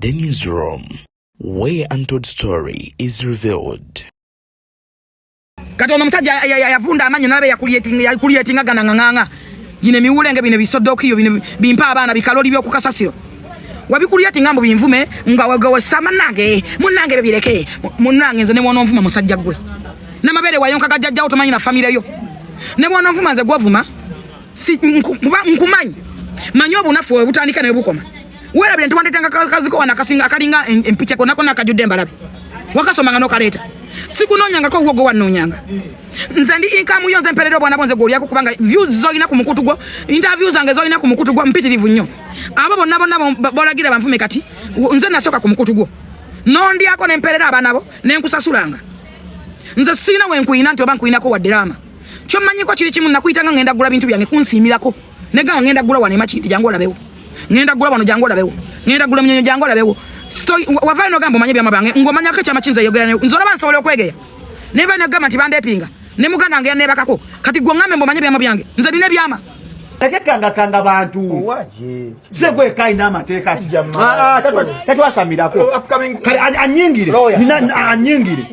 The Newsroom, where untold story is revealed. Katono musajja yavunda amanyi nalabe yakuliyetinga gananganga yine miwulenge bine bisodokiyo bine bimpa abana bikaloli byo kukasasiro wabikuliyetinga mbu binvume nga wagawe samanage munange bebireke munange nze ne mwono nvuma musajja gwe namabere wayonka gajjajja otomanyi na family yo ne mwono nvuma nze gwavuma si nkumanyi manyo obunafu obutandika ne bukoma wera bye ntwandetanga kaziko wana kasinga akalinga empiche konako nakajudde mbalabe wakasoma ngano kaleta sikunonyanga ko wogo wanonyanga nze ndi income yonze mperero bwana bonze goli yako kubanga views zoina ku mukutu gwo interviews zange zoina ku mukutu gwo mpitirivu nnyo abo bonna bolagira banfume kati nze nasoka ku mukutu gwo nondi yako ne mperera abanabo ne nkusasulanga nze sina wenkuyina nti oba nkuyinako wa drama kyo manyiko kiri kimu nakuyitanga ngenda gula bintu byange kunsimirako nega ngenda gula wane machindi jango labewo ngenda gula wano jango labewo ngenda gula mnyonyo jango labewo story wavaye no gambo manye byamange ngomanya ke chama chinza yogera ne nzora bansobole okwegeya neva ne gama tibande pinga ne muganda nge ne bakako kati gwo ngame mbo manye byamabyange nze dine byama kanga bantu zegwe kaina mateka tatu asamirako anyingire anyingire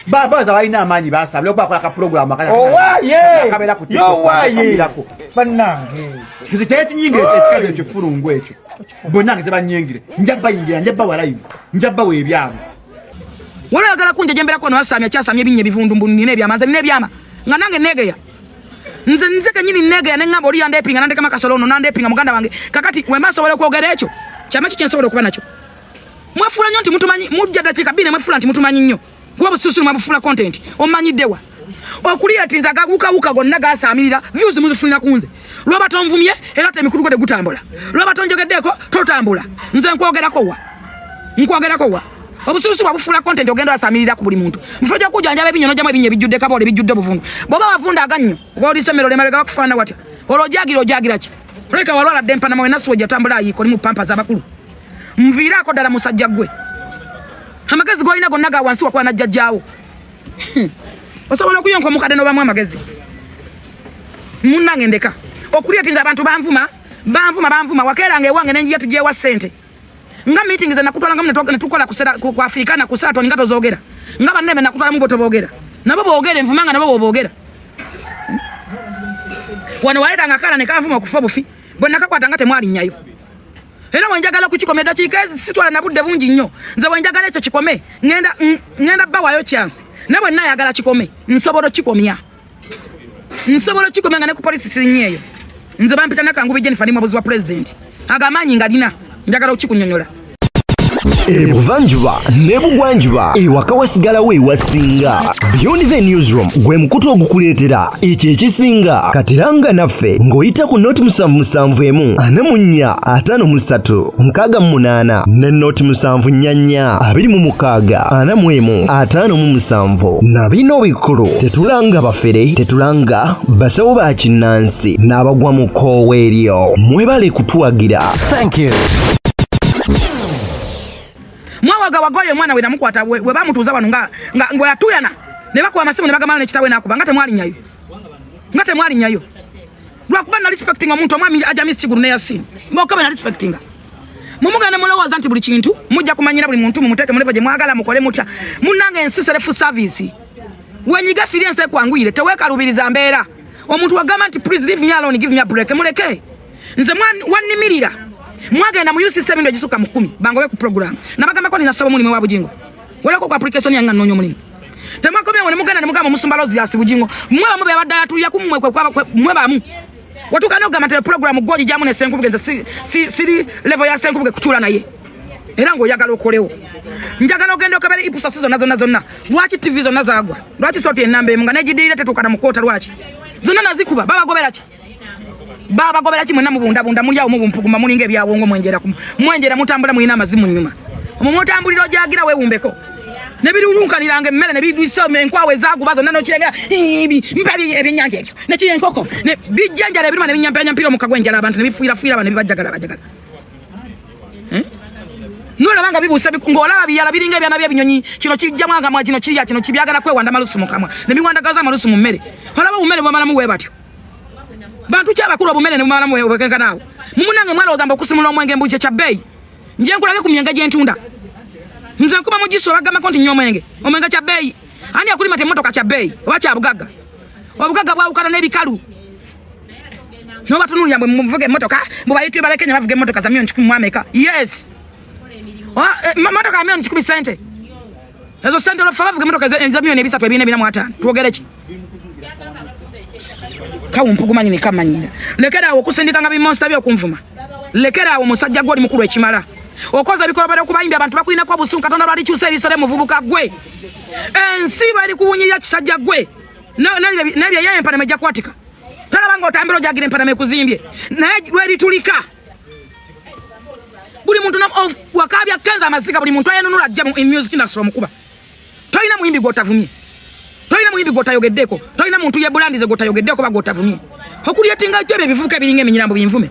baba za waina amanyi basabye okwakola ka program akabera ku asamirako banange kizitete nyingire ekikabe ekifurungu ekyo bonange ze banyingire njaba yingira njaba wa live njaba we byama wala agala kunje jembera ko no asamya kyasamye binye bivundu mbunni ne byamanze ne byama nganange negeya nze kanyini negeya ne ngabo oli yande pinga nande kama kasolono nande pinga muganda wange kakati wemba sobole kwogera ekyo kyama kikyensobole okuba nakyo mwafula nnyo nti mutumanyi mujja dakika bine mwafula nti mutumanyi nnyo kuba bususu mwabufula content omanyiddewa okuliya tinza gaguka gonna gasamirira views muzifulina kunze lwaba tonvumye era temikuruko de gutambula lwaba tonjogeddeko totambula nze nkwogerako wa obususu bwabufula content ogenda asamirira ku buli muntu mfoja kujanja ebinyono jamwe binye bijudde kabole bijudde buvundu boba bavunda aganyo goli semero lemale kufana watya olojagira ki leka walwala dempa na mwe naso jatambula ayiko ni mupampa zabakulu mvirako dala musajja gwe amagezi goina gonna ga wansi wakwana jajjawo osobola kuyonka mukade no bamwe amagezi munangendeka okuliya tinza abantu banvuma wakerange wange nenjiya tuje wa sente nga meeting za nakutwala nga mnatoka tukola kusera kwa Afrika na kusato ngato zogera nga baneme nakutwala mu boto bogera nabo bogere mvumanga nabo bogera wana waleta ngakala ne kanvuma kufa bufi bonna kakwata ngate mwali nyayo era wanjagala kuchikomeda chikezi sitwala na budde bungi nnyo nze wanjagala echo chikome ngenda bawayo chance nabo naye agala chikome nsobolo chikomya nga ne ku police sinyeyo nze bampita nakangubi Jennifer ni mwabuzi wa president agamanyi ngalina njagala uchikunyonyola Ebuvanjuba nebugwanjuba ewaka wasigala we wasinga Beyond the Newsroom gwe mukutu ogukuleetera ekyo ekisinga katiranga naffe ng'oyita ku noti 771 4 5 8 ne noti 744 26 45 na bino bikulu tetulanga bafere tetulanga basawo ba kinnansi n'abagwa mu koowe eryo mwebale kutuwagira. Thank you. Mwawaga wagoye mwana we namukwata we bamutuza banu nga yatuyana ne bakwa amasimu ne bagamana ne kitawe nakuba ngate mwali nyayo lwakuba na respecting omuntu omwami ajami siguru ne yasin mboka na respecting mumugana mulowaza nti buli kintu mujja kumanyira buli muntu mumuteke mulebe je mwagala mukole mutya munange ensi self service wenyiga experience kwangwire teweka lubiriza mbeera omuntu wagamba nti please leave me alone give me a break muleke nze wanimirira mwagenda mu UC7 ndo jisuka mu 10 bangowe ku program nabagamba ko ninasaba muli mwa bujingo wala ko ku application yanga nnonyo mulimu temakomye wone muganda ne mugamba musumbalozi yasi bujingo mwe bamwe babadda yatulya ku mmwe kwa mwe bamu watukano gamba te program goji jamu ne senkubuge nze si level ya senkubuge kuchula naye era ngo yagala okolewo njagala ogenda okabale ipusa sizo nazo lwachi TV zo nazagwa lwachi sote enambe munga nejidira tetukana mukota lwachi zonna nazikuba baba gobera ki mwenna mubunda mulyawo mubumpuguma mulinga ebyawongo mwenjera mutambula muyina amazimu nyuma omumutambuliro jagira wewumbeko ne birunkaniranga emmere ne bidwisa enkwawe zaguba zonna nokirenga mpabi ebyenyanja ebyo ne kiyenkoko ne bijjanjala ebirima ne binyampira mu kagwenjala abantu ne bifuira bane bibajjagala nolabanga bibuusa ng'olaba biyala biringa ebyana by'ebinyonyi kino kijja mwanga mwa kino kirya kino kibyagala kwewanda malusu mu kamwa ne biwandagaza amalusu mu mmere olaba bummere bwamalamu we batyo bantu kyabakulu obumere ne bwamalamu we wekenga naawo mumunange mwala ozamba okusimula omwenge mbuche kya bei nje nkulage ku myenga gyentunda nze nkuba mugiso bagamba konti nnyo omwenga kya bei ani akulima te motoka kya bei oba kya bugaga obugaga bwawukana n'ebikalu no batunulya mbwe muvuge motoka mbuba YouTube abekenya bavuge motoka za milioni 10 mwameka yes motoka milioni 10 sente ezo sente lo favuge motoka za milioni 3.45 tuogereki kawo mpugumanyi ne kamanyira lekera okusindika nga bimonster byo kumvuma lekera awo musajja goli mukulu ekimala okoza bikola bale kubayimbi abantu bakulina kwa busungu katonda bali kyuse ebisole muvubuka gwe ensiba ali kubunyirya kisajja gwe nebye yeye mpana meja kwatika talabanga otambiro jagire mpana mekuzimbye naye lweri tulika buli muntu na wakabya kenza amasika buli muntu ayenunula ajja mu music industry omukuba toyina muyimbi gotavumye toyina muyimbi gotayogeddeko toyina muntu yebulandize gotayogeddeko bagotavumye okuli etinga tebe bivuka biringe eminyambo binvume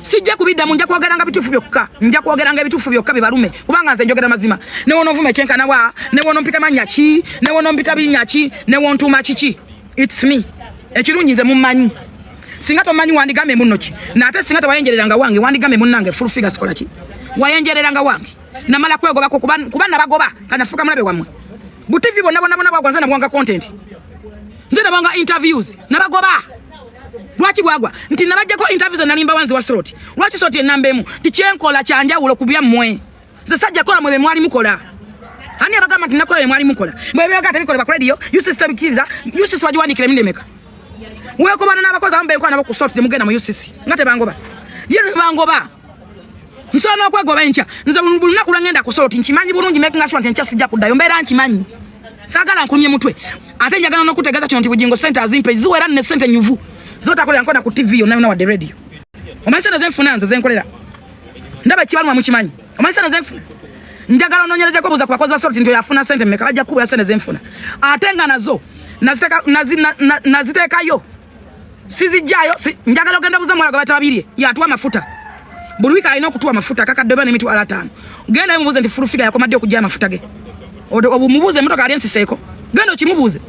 sijja kubidda munja kuogeranga bitufu byokka nja kuogeranga bitufu byokka bibalume kubanga nze njogera mazima ne wono vume chenkana wa ne wono mpita manyachi ne wono mpita binyachi ne wontu machichi it's me ekirungi nze mumanyi singa to manyi wandigambe munnoki na ate singa to wayengereranga wange wandigambe munnange full figure sikola ki wayengereranga wange na mala kwegoba kubana bagoba kana fuka mulabe wamwe butivi bona bagwanza na bwanga content nze na bwanga interviews na bagoba lwaki gwagwa nti nabajjako interviews na limba wanzi wa slot lwaki slot enambemu tichenkola kyanja ulo kubya mmwe ze sajja kola mwe mwali mukola ani abagamba nti nakola mwali mukola mwe bega tabikola ba radio you system kiza you system wajiwani kile mindemeka weko bana nabakoza ambe kwa nabo ku slot temugenda mu UCC ngate bangoba yene bangoba nsona okwegoba encha nze bulunako ngenda ku slot nchimanyi bulungi making sure nti sijja kudayo mbera nchimanyi sagala nkulumye mutwe ate njagala nokutegaza kino nti bujingo center azimpe ziwera ne center nyuvu zota kola nkona ku TV yonna wa the radio omaisana zenfunanza zenkolera ndaba kibalwa mu kimanyi omaisana zenfuna njagala nonyereze ko buza kwa koza sort ndio yafuna sente meka ajja kuba yasene zenfuna atenga nazo nazitekayo sizijayo njagala ogenda buza mwala gabata babiri yatuwa mafuta buluwika alina okutuwa mafuta kaka doba ne mitu 5 genda mubuze nti full figure yakomadde okujja mafuta ge obumubuze motoka aliensi seko genda okimubuze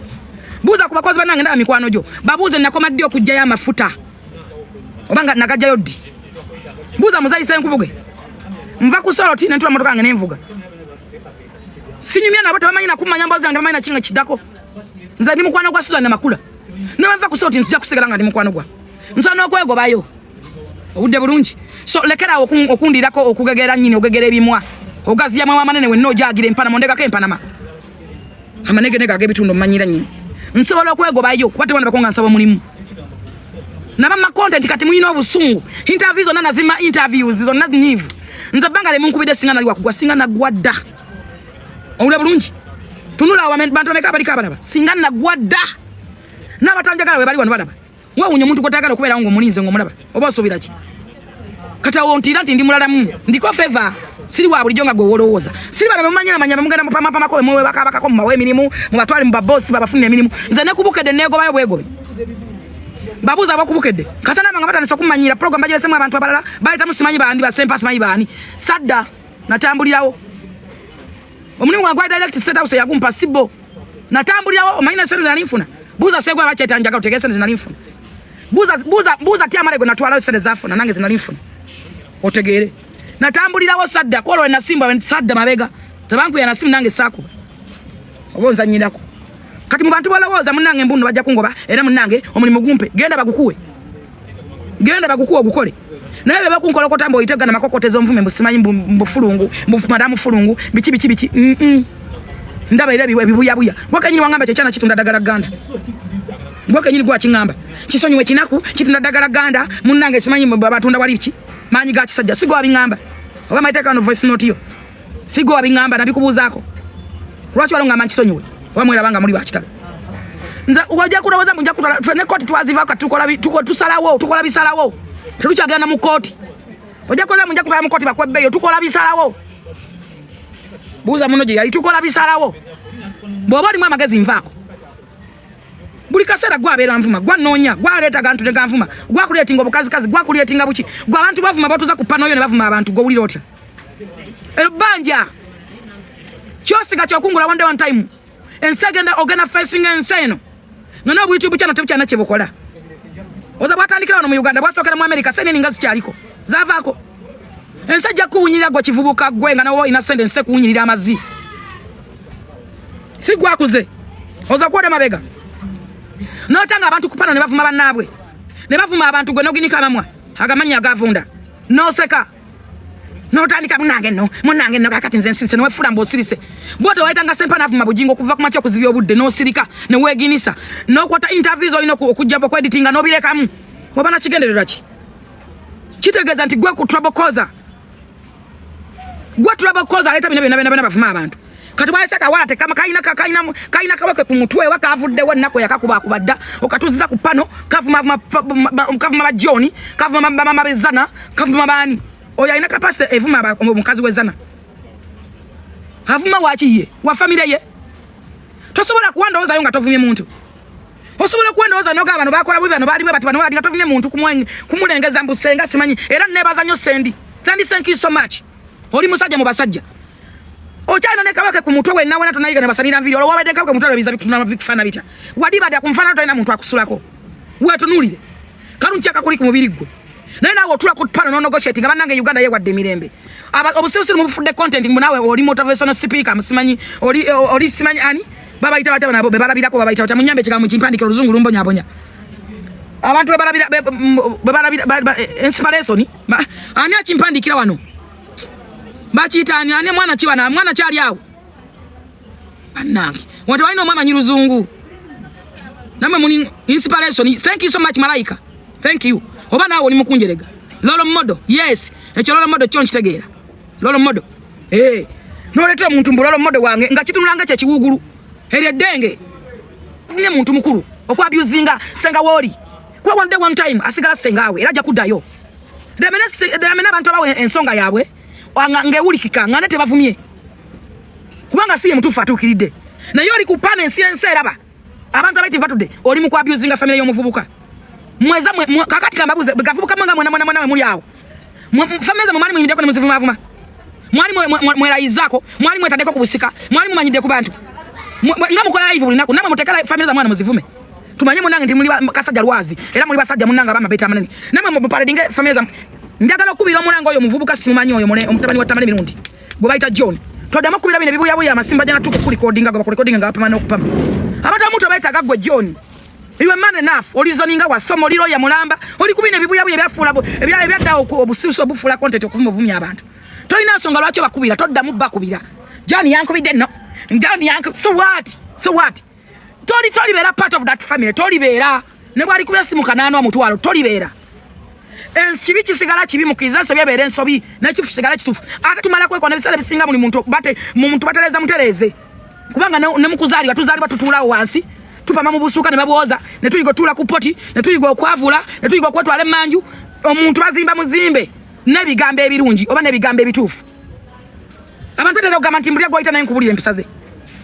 buza kubakozi banange ndaba mikwano jo babuze nakomadde okujja ya mafuta obanga nagajja yodi buza muzayise nkubuge mva ku solo tina ntula motoka nge nemvuga sinyumya nabo tabamanyina kumanya mbaza nge bamanyina kinga kidako nza ndi mukwano gwa Susan na makula nawe mva ku solo tina kusigala nga ndi mukwano gwa nsana okwego bayo obudde bulungi so lekera okundirako okugegera nyini ogegera ebimwa ogaziya mwa manene we no jagire empana mondeka ke empanama amanege nega gebitundo manyira nyini nsobola okwego bayo kwate bana bakonga nsabo mulimu naba content kati muyina obusungu interviews ona nazima interviews zonna nyivu nza banga le munkubide singa nali wakugwa singa na gwada obula bulungi tunula wa bantu meka bali kabalaba singa na gwada nabatanjagala we bali wano balaba wa unyo muntu kotagala kubera ngo mulinze ngo mulaba oba osobira ki kata wontira nti ndi mulalamu ndiko favor siri wa buli jonga gowolowoza siri bana bamanyana manyama mugenda mupama pama ko mwe bakabaka ko mawe minimu mubatwali mubabosi babafunne minimu nze ne kubukede nego bayo bwegobe babuza bakubukede kasana banga batandisa kumanyira program bajele sema abantu abalala baleta musimanyi bandi basempa simanyi bani sadda natambulirawo omulimu gwa direct state house yakumpa sibo natambulirawo omanyina sente nalinfuna buza segwa bacheta njaka utegese nalinfuna buza tia marego natwala sente zafuna nange zinalinfuna otegere natambulirawo sadda kolo na simba we sadda mabega tabanku ya nasimu nange saku obonza nyirako kati mu bantu balawoza munange mbundu bajja kungoba era munange omulimu gumpe genda bagukuwe gukole naye beba kunkolokota mbo itega na makokotezo mvume musimanyi mbufulungu madamu fulungu bichi ndaba era bibuya ngoka nyini wangamba kyana kitunda dagala ganda ngoka nyini gwa kingamba kisonywe kinaku kitunda dagala ganda munange simanyi batunda wali bichi manyi ga kisajja sigo abingamba oba maiteka no voice note yo sigo abingamba nabikubuzaako lwaki walonga mankisonywe wamwera banga muri bakitala nza uwaja kuroza munja kutala ne koti twaziva ka tukola bisalawo tetukyagenda mu koti oja koza munja kutala mu koti bakwebbeyo tukola bisalawo buza muno je yali tukola bisalawo bwoba oli mwamagezi nvaako buli kasera gwabera nvuma gwanonya gwaleta gantu ne ganvuma gwakuletinga obukazi gwakuletinga buki gwa abantu bavuma batuza kupano yo ne bavuma abantu go wulira otya ebanja kyosiga kyokungula one time ensagenda ogena facing enseno nono bu YouTube channel tebuchana chebukola oza bwatandikira wano mu Uganda bwasokera mu America sene ningazi kyaliko zavako ensajja kuwunyirira gwe kivubuka gwenga nawo ina sente nse kuwunyirira amazi si gwakuze oza kwode mabega notanga abantu kupana ne bavuma bannaabwe ne bavuma abantu gwe noginika amamwa agamanya agavunda noseka notandika munange no kakati nze nsirise ne wefula mbosirise bwote waitanga sempa navuma bujingo kuva ku macho kuzibya obudde nosirika ne weginisa nokwata interviews olina okujjabo ku editinga nobirekamu wabana kigendererwa ki kitegeeza nti gwe ku trouble causer aleta bina bavuma abantu kati bwayeseka wate kama kaina kabake ku mutwe wakavuddewo nako yakakubakubadda okatuziza ku pano kavuma bajoni kavuma mama bezana kavuma bani oya ina capacity evuma omukazi wezana avuma wakiye wa family ye tosobola kuwandoza yo nga tovumye muntu osobola kuwandoza noga abantu bakola bwe bano bali bwe bati bano bali tovumye muntu kumulengeza mbusenga simanyi era nebaza nyo sendi thank you so much oli musajja mu basajja ochana ne kabake ku mutwe we nawe natunayiga ne basalira video wabede kabake mutwe biza bituna bikufana bita wadibada kumfana to ina muntu akusulako wetu nulire kalunchaka kuli ku mubiri gwe nena wotula ku pano no negotiating abanange Uganda ye wadde mirembe obusirusiru mu bufudde content nawe oli motivational speaker musimanyi oli simanyi ani baba ita bataba nabo bebalabirako baba ita munyambe kikamu chimpandike oluzungu lumbo nyabonya abantu bebalabira inspiration ani achimpandikira wano bachitani ani mwana chali awo banange watu walino mama nyiruzungu namwe muni inspiration. Thank you so much Malaika, thank you oba nawo oli mukunjerega lolo modo. Yes ekyo lolo modo chonchi tegeera lolo modo no leto muntu mbulolo modo wange nga kitunulanga kye kiwugulu eri denge ne muntu mukuru okwa abusinga senga wori kwa one time asigala sengawe era ja kudayo demene abantu abawe ensonga yabwe ngewulikika ngane tebavumye kubanga siye mutufu atukiride na yori kupana ensiense eraba abantu abaiti vatude oli mu abusinga family y'omuvubuka mweza kakati kambabuze gavubuka mwanga mwana muli awo family mwali mwimideko ne muzivuma avuma mwali mwera izako mwali mwetadeko kubusika mwali mumanyide ku bantu ngamukola live linako namwe mutekala family za mwana muzivume tumanye munange ndi muli kasajja lwazi era muli basajja munanga bamabeta manene namwe muparadinge family za njagala okubira munanga oyo muvubuka simumanyi oyo omutabani wa tamale mirundi gwe bayita John todama kubira bine bibuya amasimba jana tuko ku recordinga gwa ku recordinga ngapama n'okupama abantu amuto bayita gagwe John iwe man enough olizoninga wasomo liro ya mulamba oli kubine bibuya byafula ebyaddawo obususo bufula content okuvumya abantu toyina nsonga lwaki bakubira toddamu bakubira John yankubidde no John yanku so what toli bera part of that family toli bera ne bwali kubya simu kanano amutwalo toli bera ensibi kisigala kibi mukiza so byebere ensobi na kisigala kitufu ate tumala kweko na bisale bisinga muli muntu batereza mutereze kubanga ne mukuzali batuzali batutula wansi tupama mu busuka ne baboza ne tuyigo tula ku poti ne tuyigo okwavula ne tuyigo kwetwale manju omuntu bazimba muzimbe ne bigambe ebirungi oba ne bigambe ebitufu abantu batera ogamba nti mbulya gwaita naye nkubulira empisa ze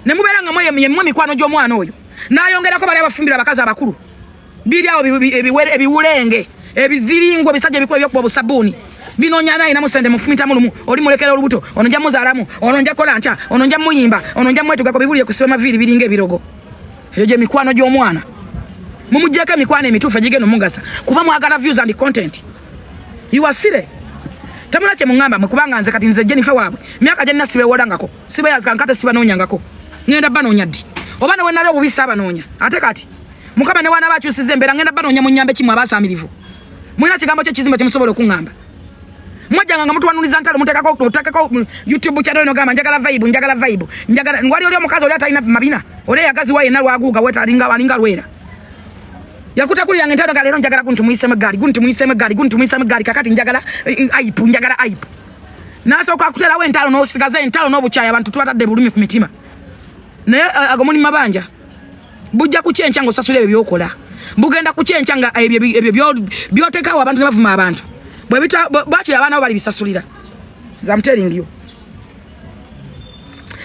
ne mubera nga mwe mikwano gy'omwana oyo nayongerako bali abafumbira abakazi abakulu biri awo ebiwulenge ebiziringo bisajja ebikulu ebyokuba obusabuni binonya naye namusende mufumita mulumu oli mulekera olubuto ono nja muzaalamu ono nja kola ntya ono nja muyimba ono nja mwetugako bibulye kusema viri biringa ebirogo eyo gye mikwano gy'omwana mumujjeko emikwano emituufu egigeno mugasa kuba mwagala views and content iwasire tamula kye mungamba mukubanga nze kati nze Jennifer waabwe myaka gye nasibe wolangako sibe yazika nkate siba nonyangako ngenda banoonya ddi oba ne wenali obubisa abanoonya ate kati mukama ne wana bakyusiza embeera ngenda banoonya mu nnyambe kimu abasamirivu mulina kigambo kye kizimba kyemusobola okungamba mwajjanga nga mutwanuliza ntalo mutekako YouTube channel no gamba njagala vibe njagala ngwali oli omukazi oli atalina mabina oli yagazi waye na lwaguga walinga lwera yakutakuli yange ntalo galero njagala kuntu muiseme gari kakati njagala aipu naso kwa kutela we ntalo no sigaze ntalo no buchaya abantu tubatadde bulumi ku mitima naye agomuni mabanja bujja kucyencha ngo sasule ebyo byokola bugenda kucyencha nga ebyo byotekawo abantu bavuma abantu bwe bita bachi abana bali bisasulira za telling you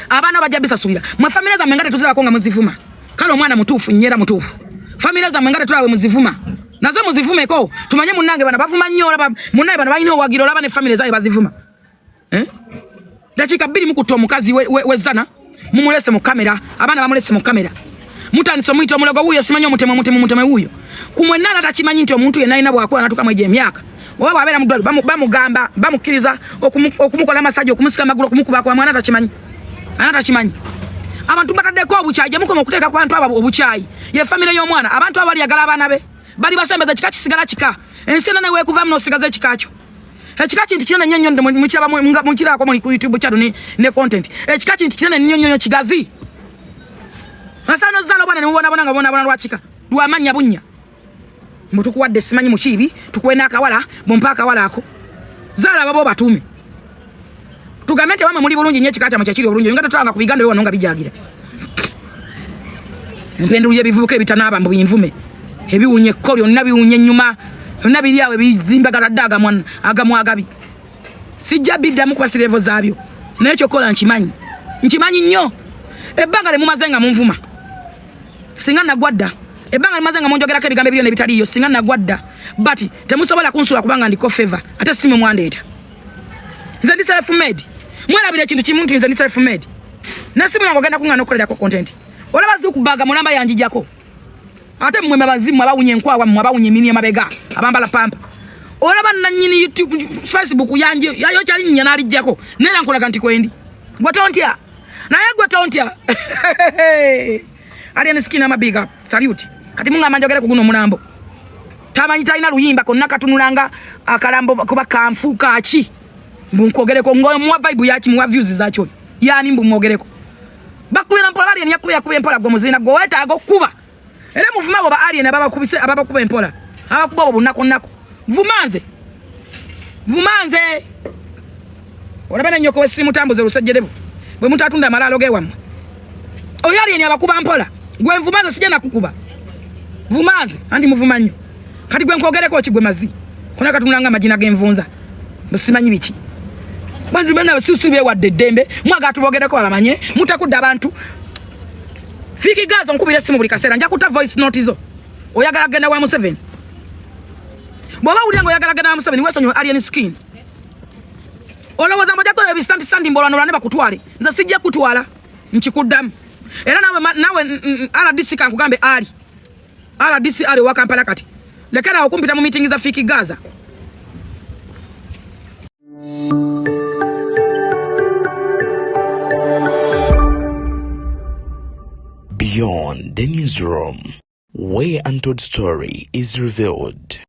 abana bajja bisasulira mwe family za mengate tuzeba konga muzivuma kale omwana mutufu nyera mutufu family za mengate tulawe muzivuma nazo muzivume ko tumanye munange bana bavuma nnyo laba munaye bana balina owagiro laba ne family zaye bazivuma dakika 2 mukuto omukazi wezana mumulese mu kamera abana bamulese mu kamera mutanitso mwito mulogo huyo simanyo muteme huyo kumwenana tachimanyi nti omuntu yenna ina bwakola natuka mweje emyaka oba bwabera mu ddwaliro bamugamba bamukkiriza okumukola massage okumusika amagulu okumukuba kwa mwana anatakimanyi abantu bataddeko obukyayi gye mukoma okuteeka ku bantu abo obukyayi ye famire y'omwana abantu abo baliyagala abaana be bali basembeza kika kisigala kika ensi nene weekuvamu n'osigaza ekikakyo ekika kintu kinene nnyo nnyo mukiraako mu YouTube channel ne content ekika kintu kinene nnyo nnyo kigazi asano zalo bwana nimubonaabona nga bonaabona lwakika lwamanya bunnya mutukuwadde simanyi mukiibi tukwena akawala bompa akawala ako zaala babo batume tugambe nti wamwe muli bulungi nnyo ekika kyammwe kyekiri obulungi nga totwanga ku biganda byono nga bijagira empendulu y'ebivubuka ebitanaaba mbu binvume ebiwunye ekkolyo nna biwunye ennyuma byonna biri awo ebizimbagaladde agamu agabi sijja biddamu kuba sirevo zaabyo naye kyokkola nkimanyi nnyo ebbanga limumaze nga munvuma singa nagwadda ebbanga limaze nga munjogerako ebigambo ebiriyo nebitaliiyo singa nagwadda but temusobola kunsula kubanga ndiko favor ate simu mwandeeta nze ndi self made mwerabira ekintu kimu nti nze ndi self made nasimu yange ogenda kuŋŋaana okukolerako content olaba zikubaga mulamba yanjijako ate mmwe mabazimu abawunye enkwawa mmwe abawunye emini emabega abambala pampa olaba nannyini YouTube Facebook yanje yayo kyali nnya nalijjako nera nkolaga nti kwendi gwe tontya naye gwe tontya alien skin amabiga salute kati mungamba njogere ku guno mulambo tamanyi talina luyimba konna katunulanga akalambo kuba kanfu kaki mbunkogereko ngomwa vibe yaki mwa views zacho yani mbumwogereko bakubira mpola alien yakuba empola gwe muzina gwe wetaaga okuba era muvuma abo ba alien ababakubise ababakuba empola abakuba abo nako vumanze olabena nyoko wesimu tambuze rusejjerebo bwe mutatunda malalo gewamwe oyo alien abakuba mpola gwe vumanze sije nakukuba vumanze andi muvuma nnyo kati gwe nkogereko kigwe mazi kona katunulanga amajina genvunza busimanyi biki bantu bena basusibe wadde dembe mwaga tubogereko balamanye mutakudda abantu fiki gazo nkubire simu buli kaseera nja kuta voice note izo oyagala genda wa Museveni bwaba uliango oyagala genda wa Museveni wesonyo alien skin olowooza mmoja ko ebistanti standi mbolano lane bakutwale nza sijja kutwala nchikuddamu era nawe RDC kankugambe RDC ali wa Kampala kati lekera okumpita mu meeting za fiki gaza Beyond the newsroom, where untold story is revealed.